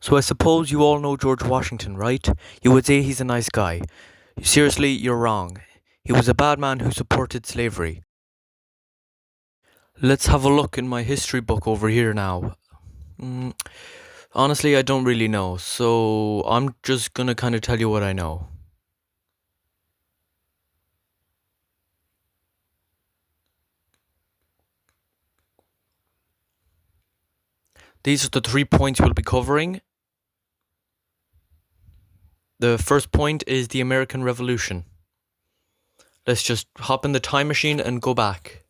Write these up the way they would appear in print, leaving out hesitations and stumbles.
So I suppose you all know George Washington, right? You would say he's a nice guy. Seriously, you're wrong. He was a bad man who supported slavery. Let's have a look in my history book over here now. Mm, Honestly, I don't really know, so I'm just gonna kind of tell you what I know. These are the 3 points we'll be covering. The first point is the American Revolution. Let's just hop in the time machine and go back.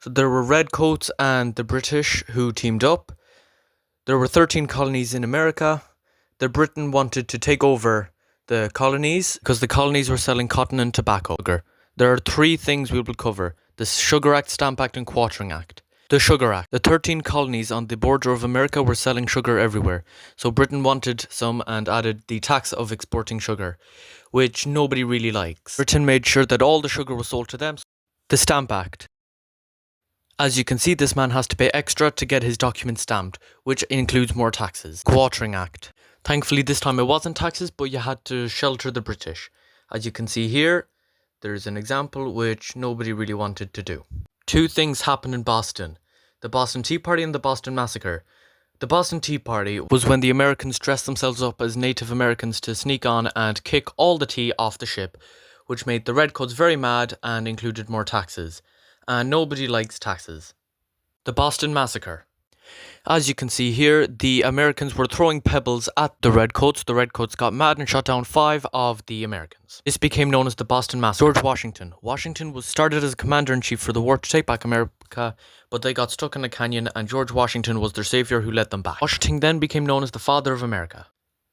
So there were Redcoats and the British who teamed up. There were 13 colonies in America. The Britain wanted to take over the colonies because the colonies were selling cotton and tobacco. There are three things we will cover: the Sugar Act, Stamp Act, and Quartering Act. The Sugar Act. The 13 colonies on the border of America were selling sugar everywhere, so Britain wanted some and added the tax of exporting sugar, which nobody really likes. Britain made sure that all the sugar was sold to them. The Stamp Act. As you can see, this man has to pay extra to get his documents stamped, which includes more taxes. Quartering Act. Thankfully this time it wasn't taxes, but you had to shelter the British. As you can see here, there's an example which nobody really wanted to do. Two things happened in Boston: the Boston Tea Party and the Boston Massacre. The Boston Tea Party was when the Americans dressed themselves up as Native Americans to sneak on and kick all the tea off the ship, which made the Redcoats very mad and included more taxes. And nobody likes taxes. The Boston Massacre. As you can see here, the Americans were throwing pebbles at the Redcoats. The Redcoats got mad and shot down 5 of the Americans. This became known as the Boston Massacre. George Washington. Washington was started as a commander-in-chief for the war to take back America, but they got stuck in a canyon and George Washington was their savior who led them back. Washington then became known as the father of America.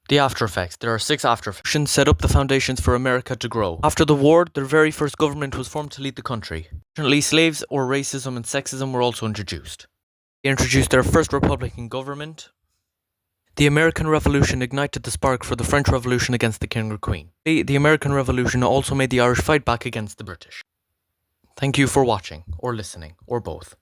The after effects. There are 6 after effects. Set up the foundations for America to grow. After the war, their very first government was formed to lead the country. Fortunately, slaves or racism and sexism were also introduced. They introduced their first republican government. The American Revolution ignited the spark for the French Revolution against the King or Queen. The American Revolution also made the Irish fight back against the British. Thank you for watching, or listening, or both.